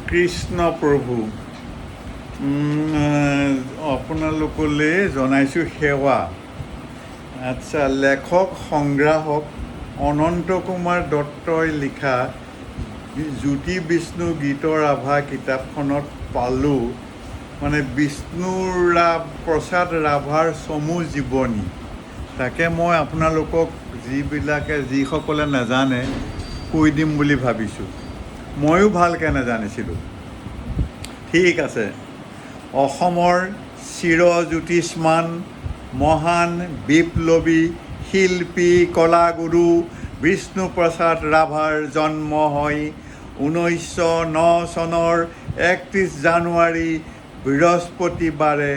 কৃষ্ণ প্ৰভু আপোনালোকলৈ জনাইছোঁ সেৱা। আচ্ছা, লেখক সংগ্ৰাহক অনন্ত কুমাৰ দত্তই লিখা জ্যোতি বিষ্ণু গীতৰ আভা কিতাপখনত পালোঁ মানে বিষ্ণুৰ প্ৰসাদ ৰাভাৰ চমু জীৱনী। তাকে মই আপোনালোকক যিসকলে নাজানে কৈ দিম বুলি ভাবিছোঁ। ময়ো ভালকৈ নাজানিছিলোঁ। ঠিক আছে। অসমৰ চিৰজ্যোতিষ্মান মহান বিপ্লৱী শিল্পী কলাগুৰু বিষ্ণুপ্ৰসাদ ৰাভাৰ জন্ম হয় 1909 চনৰ 31 জানুৱাৰী বৃহস্পতিবাৰে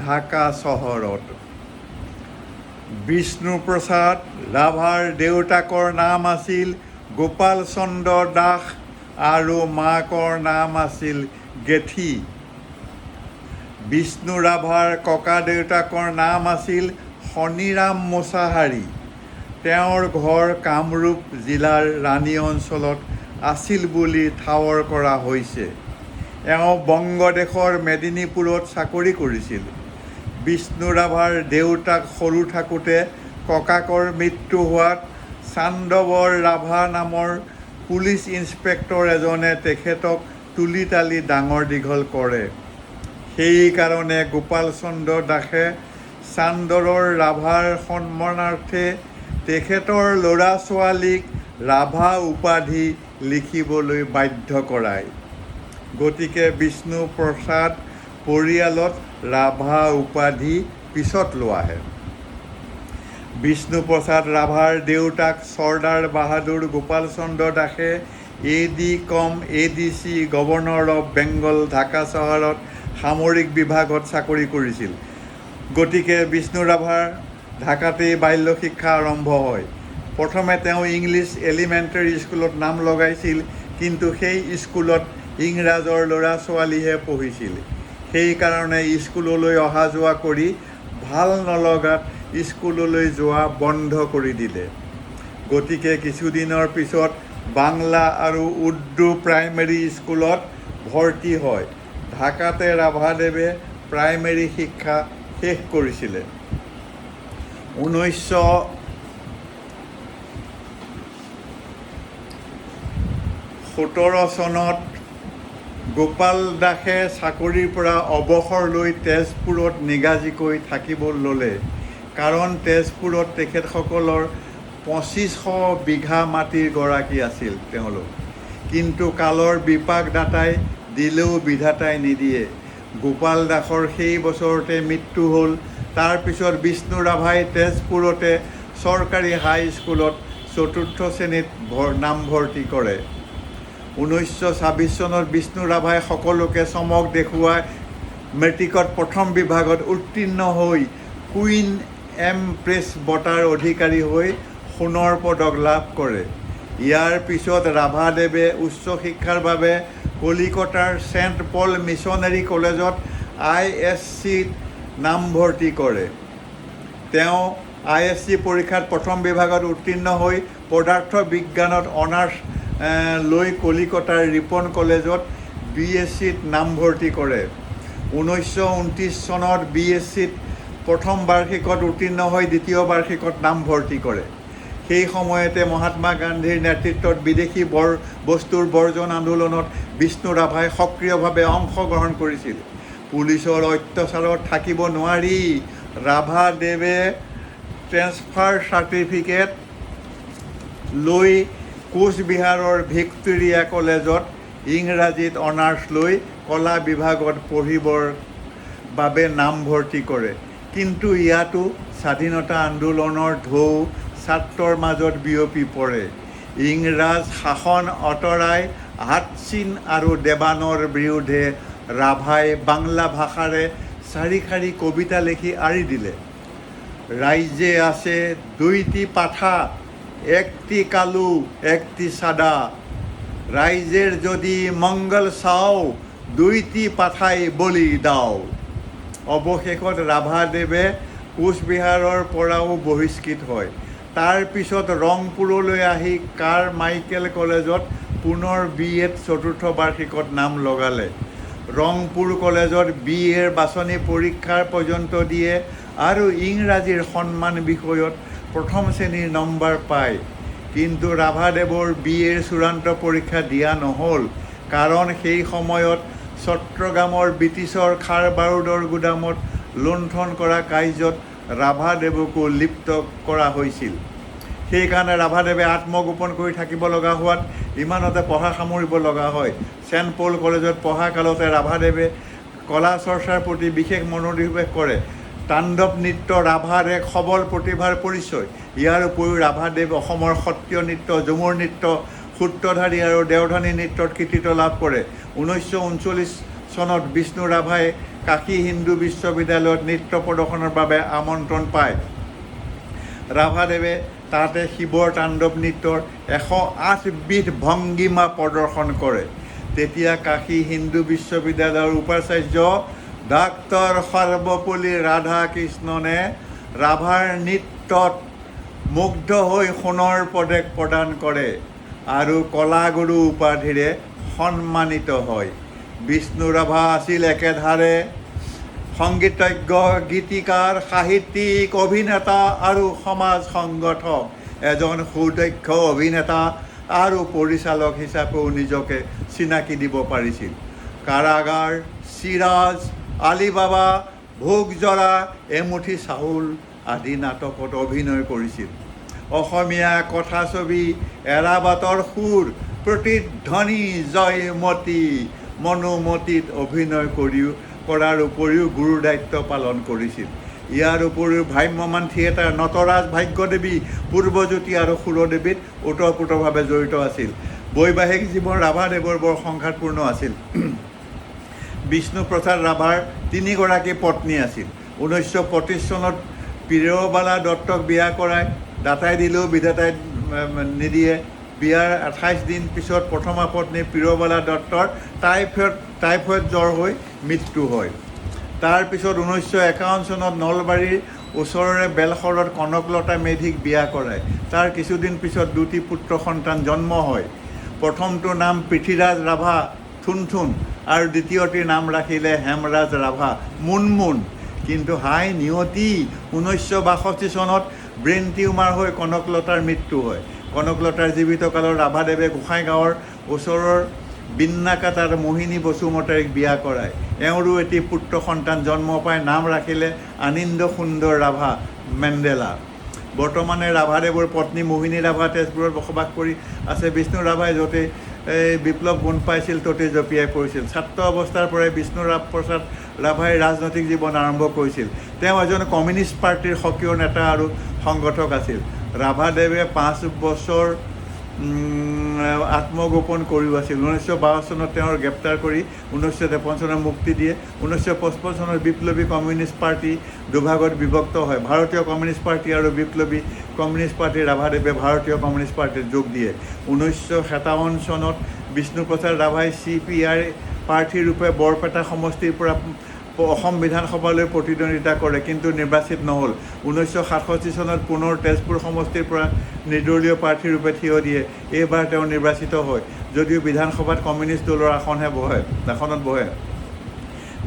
ঢাকা চহৰত। বিষ্ণুপ্ৰসাদ ৰাভাৰ দেউতাকৰ নাম আছিল গোপাল চন্দ্ৰ দাস আৰু মাকৰ নাম আছিল গেঠি। বিষ্ণু ৰাভাৰ ককা দেউতাকৰ নাম আছিল শনিৰাম মোছাহাৰী। তেওঁৰ ঘৰ কামৰূপ জিলাৰ ৰাণী অঞ্চলত আছিল বুলি ঠাৱৰ কৰা হৈছে। তেওঁ বংগদেশৰ মেদিনীপুৰত চাকৰি কৰিছিল। বিষ্ণু ৰাভাৰ দেউতাক সৰু থাকোঁতে ককাকৰ মৃত্যু হোৱাত চান্দবৰ ৰাভা নামৰ পুলিচ ইন্সপেক্টৰ এজনে তেখেতক তুলি তালি ডাঙৰ দীঘল কৰে। সেইকাৰণে গোপাল চন্দ্ৰ দাসে চান্দৰৰ ৰাভাৰ সন্মানাৰ্থে তেখেতৰ ল'ৰা ছোৱালীক ৰাভা উপাধি লিখিবলৈ বাধ্য কৰায়। গতিকে বিষ্ণুপ্ৰসাদ পৰিয়ালত ৰাভা উপাধি পিছত লোৱাহে। বিষ্ণুপ্ৰসাদ ৰাভাৰ দেউতাক চৰ্দাৰ বাহাদুৰ গোপাল চন্দ্ৰ দাসে ADC governor of Bengal Dhaka চহৰত সামৰিক বিভাগত চাকৰি কৰিছিল। গতিকে বিষ্ণু ৰাভাৰ ঢাকাতেই বাল্য শিক্ষা আৰম্ভ হয়। প্ৰথমে তেওঁ ইংলিছ এলিমেণ্টাৰী স্কুলত নাম লগাইছিল, কিন্তু সেই স্কুলত ইংৰাজৰ ল'ৰা ছোৱালীহে পঢ়িছিল। সেইকাৰণে স্কুললৈ অহা যোৱা কৰি ভাল নলগাত স্কুললৈ যোৱা বন্ধ কৰি দিলে। গতিকে কিছুদিনৰ পিছত বাংলা আৰু উৰ্দু প্ৰাইমেৰী স্কুলত ভৰ্তি হয়। ঢাকাতে ৰাভাদেৱে প্ৰাইমেৰী শিক্ষা শেষ কৰিছিলে। 1917 চনত গোপাল দাসে চাকৰিৰ পৰা অৱসৰ লৈ তেজপুৰত নিগাজীকৈ থাকিব ল'লে। কাৰণ তেজপুৰত তেখেতসকলৰ 2500 বিঘা মাটিৰ গৰাকী আছিল তেওঁলোক। কিন্তু কালৰ বিপাক দাতাই দিলেও বিধাতাই নিদিয়ে। গোপাল দাসৰ সেই বছৰতে মৃত্যু হ'ল। তাৰপিছত বিষ্ণু ৰাভাই তেজপুৰতে চৰকাৰী হাইস্কুলত 4ৰ্থ শ্ৰেণীত নামভৰ্তি কৰে। 1926 চনত বিষ্ণু ৰাভাই সকলোকে চমক দেখুৱাই মেট্ৰিকত প্ৰথম বিভাগত উত্তীৰ্ণ হৈ কুইন এমপ্ৰেছ বঁটাৰ অধিকাৰী হৈ সোণৰ পদক লাভ কৰে। ইয়াৰ পিছত ৰাভাদেৱে উচ্চ শিক্ষাৰ বাবে কলিকতাৰ ছেণ্ট পল মিছনেৰী কলেজত ISC নামভৰ্তি কৰে। তেওঁ ISC পৰীক্ষাত প্ৰথম বিভাগত উত্তীৰ্ণ হৈ পদাৰ্থ বিজ্ঞানত অনাৰ্ছ লৈ কলিকতাৰ ৰিপন কলেজত BSc নামভৰ্তি কৰে। 1929 চনত BSc প্ৰথম বাৰ্ষিকত উত্তীৰ্ণ হৈ দ্বিতীয় বাৰ্ষিকত নামভৰ্তি কৰে। সেই সময়তে মহাত্মা গান্ধীৰ নেতৃত্বত বিদেশী বস্তুৰ বৰ্জন আন্দোলনত বিষ্ণু ৰাভাই সক্ৰিয়ভাৱে অংশগ্ৰহণ কৰিছিল। পুলিচৰ অত্যাচাৰত থাকিব নোৱাৰি ৰাভাদেৱে ট্ৰেন্সফাৰ চাৰ্টিফিকেট লৈ কোচবিহাৰৰ ভিক্টোৰিয়া কলেজত ইংৰাজীত অনাৰ্ছ লৈ কলা বিভাগত পঢ়িবৰ বাবে নামভৰ্তি কৰে। কিন্তু ইয়াতো স্বাধীনতা আন্দোলনৰ ঢৌ ছাত্ৰৰ মাজত বিয়পি পৰে। ইংৰাজ শাসন আঁতৰাই হাতচিন আৰু দেৱানৰ বিৰুদ্ধে ৰাভাই বাংলা ভাষাৰে 4 শাৰী কবিতা লিখি আঁৰি দিলে। ৰাইজে আছে 2টি পাঠা, 1টি কালু 1টি সাদা। ৰাইজেৰ যদি মংগল চাও, 2টি পাঠাই বলি দাও। অৱশেষত ৰাভাদেৱে কোচবিহাৰৰ পৰাও বহিষ্কৃত হয়। তাৰ পিছত ৰংপুৰলৈ আহি কাৰ্মাইকেল কলেজত পুনৰ BA চতুৰ্থ বাৰ্ষিকত নাম লগালে। ৰংপুৰ কলেজত BA বাছনি পৰীক্ষাৰ পৰ্যন্ত দিয়ে আৰু ইংৰাজীৰ সন্মান বিষয়ত প্ৰথম শ্ৰেণীৰ নম্বৰ পায়। কিন্তু ৰাভাদেৱৰ BA চূড়ান্ত পৰীক্ষা দিয়া নহ'ল, কাৰণ সেই সময়ত চট্টগ্ৰামৰ ব্ৰিটিছৰ খাৰ বাৰুদৰ গুদামত লুণ্ঠন কৰা কাৰ্যত ৰাভাদেৱকো লিপ্ত কৰা হৈছিল। সেইকাৰণে ৰাভাদেৱে আত্মগোপন কৰি থাকিব লগা হোৱাত ইমানতে পঢ়া সামৰিব লগা হয়। ছেণ্ট পল কলেজত পঢ়া কালতে ৰাভাদেৱে কলা চৰ্চাৰ প্ৰতি বিশেষ মনোনিৱেশ কৰে। তাণ্ডৱ নৃত্য ৰাভাৰ এক সবল প্ৰতিভাৰ পৰিচয়। ইয়াৰ উপৰিও ৰাভাদেৱ অসমৰ সত্ৰীয় নৃত্য, ঝুমুৰ নৃত্য, সূত্ৰধাৰী আৰু দেওধনী নৃত্যত কৃতিত্ব লাভ কৰে। 1939 চনত বিষ্ণু ৰাভাই কাশী হিন্দু বিশ্ববিদ্যালয়ত নৃত্য প্ৰদৰ্শনৰ বাবে আমন্ত্ৰণ পায়। ৰাভাদেৱে তাতে শিৱৰ তাণ্ডৱ নৃত্যৰ 108 বিধ ভংগীমা প্ৰদৰ্শন কৰে। তেতিয়া কাশী হিন্দু বিশ্ববিদ্যালয়ৰ উপাচাৰ্য ডাক্তৰ সৰ্বপল্লী ৰাধাকৃষ্ণনে ৰাভাৰ নৃত্যত মুগ্ধ হৈ সোণৰ পদক প্ৰদান কৰে আৰু কলাগুৰু উপাধিৰে সন্মানিত হয়। বিষ্ণু ৰাভা আছিল একেধাৰে সংগীতজ্ঞ, গীতিকাৰ, সাহিত্যিক, অভিনেতা আৰু সমাজ সংগঠক। এজন সুদক্ষ অভিনেতা আৰু পৰিচালক হিচাপেও নিজকে চিনাকি দিব পাৰিছিল। কাৰাগাৰ, চিৰাজ, আলিবাবা, ভোগজৰা, এমুঠি চাউল আদি নাটকত অভিনয় কৰিছিল। অসমীয়া কথাছবি এৰাবাটৰ সুৰ, প্ৰতিধ্বনি, জয়মতী, মনোমতীত অভিনয় কৰাৰ উপৰিও গুৰু দায়িত্ব পালন কৰিছিল। ইয়াৰ উপৰিও ভ্ৰাম্যমাণ থিয়েটাৰ, নটৰাজ, ভাগ্যদেৱী, পূৰ্বজ্যোতি আৰু সুৰদেৱীত ওতঃপ্ৰোতভাৱে জড়িত আছিল। বৈবাহিক জীৱন ৰাভাদেৱৰ বৰ সংঘাতপূৰ্ণ আছিল। বিষ্ণুপ্ৰসাদ ৰাভাৰ 3গৰাকী পত্নী আছিল। 1925 চনত প্ৰিয়বালা দত্তক বিয়া কৰাই দাতাই দিলেও বিধাতাই নিদিয়ে। বিয়াৰ 28 দিন পিছত প্ৰথমা পত্নী প্ৰিয়বালা দত্তৰ টাইফয়েড জ্বৰ হৈ মৃত্যু হয়। তাৰপিছত 1951 চনত নলবাৰীৰ ওচৰৰে বেলশৰত কনকলতা মেধিক বিয়া কৰায়। তাৰ কিছুদিন পিছত 2টি পুত্ৰ সন্তান জন্ম হয়। প্ৰথমটোৰ নাম পৃথ্বীৰাজ ৰাভা থুনথুন আৰু দ্বিতীয়টিৰ নাম ৰাখিলে হেমৰাজ ৰাভা মুনমুন। কিন্তু হাই নিয়তি, 1962 চনত ব্ৰেইন টিউমাৰ হৈ কনকলতাৰ মৃত্যু হয়। কনকলতাৰ জীৱিত কালত ৰাভাদেৱে গোসাইগাঁৱৰ ওচৰৰ বিন্নাকাটাৰ মোহিনী বসুমতাৰীক বিয়া কৰায়। এওঁৰো এটি পুত্ৰ সন্তান জন্ম পাই নাম ৰাখিলে আনন্দ সুন্দৰ ৰাভা মেণ্ডেলা। বৰ্তমানে ৰাভাদেৱৰ পত্নী মোহিনী ৰাভা তেজপুৰত বসবাস কৰি আছে। বিষ্ণু ৰাভাই য'তে বিপ্লৱ গুণ পাইছিল ত'তেই জঁপিয়াই পৰিছিল। ছাত্ৰ অৱস্থাৰ পৰাই বিষ্ণু প্ৰসাদ ৰাভাই ৰাজনৈতিক জীৱন আৰম্ভ কৰিছিল। তেওঁ এজন কমিউনিষ্ট পাৰ্টীৰ সক্ৰিয় নেতা আৰু সংগঠক আছিল। ৰাভাদেৱে 5 বছৰ আত্মগোপন কৰিও আছিল। 1952 চনত তেওঁৰ গ্ৰেপ্তাৰ কৰি 1953 চনত মুক্তি দিয়ে। 1955 চনত বিপ্লৱী কমিউনিষ্ট পাৰ্টি দুভাগত বিভক্ত হয়। ভাৰতীয় কমিউনিষ্ট পাৰ্টি আৰু বিপ্লৱী কমিউনিষ্ট পাৰ্টি। ৰাভাদেৱে ভাৰতীয় কমিউনিষ্ট পাৰ্টিত যোগ দিয়ে। 1957 চনত বিষ্ণুপ্ৰসাদ ৰাভাই CPI প্ৰাৰ্থীৰূপে বৰপেটা সমষ্টিৰ পৰা অসম বিধানসভালৈ প্ৰতিদ্বন্দ্বিতা কৰে, কিন্তু নিৰ্বাচিত নহ'ল। 1967 চনত পুনৰ তেজপুৰ সমষ্টিৰ পৰা নিৰ্দলীয় প্ৰাৰ্থীৰূপে থিয় দিয়ে। এইবাৰ তেওঁ নিৰ্বাচিত হয়, যদিও বিধানসভাত কমিউনিষ্ট দলৰ আসনত বহে।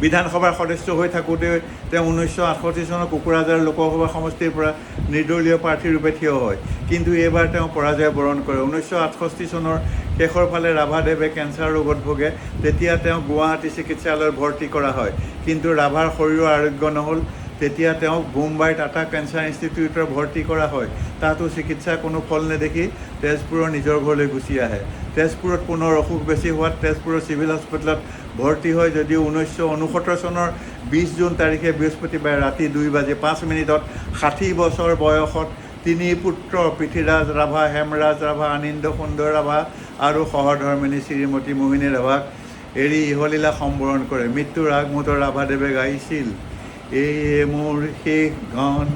বিধানসভাৰ সদস্য হৈ থাকোঁতে তেওঁ 1968 চনত কোকৰাঝাৰ লোকসভা সমষ্টিৰ পৰা নিৰ্দলীয় প্ৰাৰ্থীৰূপে থিয় হয়, কিন্তু এইবাৰ তেওঁ পৰাজয় বৰণ কৰে। 1968 চনৰ শেষৰ ফালে ৰাভাদেৱে কেঞ্চাৰ ৰোগত ভোগে। তেতিয়া তেওঁক গুৱাহাটী চিকিৎসালয়ত ভৰ্তি কৰা হয়, কিন্তু ৰাভাৰ শৰীৰৰ আৰোগ্য নহ'ল। তেতিয়া তেওঁক বোম্বাই টাটা কেঞ্চাৰ ইনষ্টিটিউটত ভৰ্তি কৰা হয়। তাতো চিকিৎসাৰ কোনো ফল নেদেখি তেজপুৰৰ নিজৰ ঘৰলৈ গুচি আহে। তেজপুৰত পুনৰ অসুখ বেছি হোৱাত তেজপুৰৰ চিভিল হস্পিটেলত ভৰ্তি হয়, যদিও 1969 চনৰ 20 জুন তাৰিখে বৃহস্পতিবাৰে ৰাতি 2:05 60 বছৰ বয়সত 3 পুত্ৰ পৃথ্বীৰাজ ৰাভা, হেমৰাজ ৰাভা, আনন্দ সুন্দৰ ৰাভা আৰু সহধৰ্মিনী শ্ৰীমতী মোহিনী ৰাভাক এৰি ইহলীলা সম্বৰণ কৰে। মৃত্যুৰ আগমুহূৰ্তত ৰাভাদেৱে গাইছিল, এই মোৰ শেষ গান,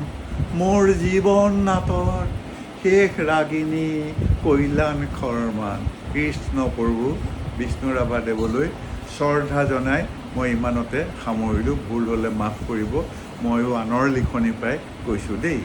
মোৰ জীৱন নাটৰ শেষ ৰাগিনী কল্যাণ শৰ্মা। কৃষ্ণ প্ৰভু বিষ্ণু ৰাভাদেৱলৈ শ্ৰদ্ধা জনাই মই ইমানতে সামৰিলোঁ। ভুল হ'লে মাফ কৰিব। ময়ো আনৰ লিখনিৰ পৰাই কৈছোঁ দেই।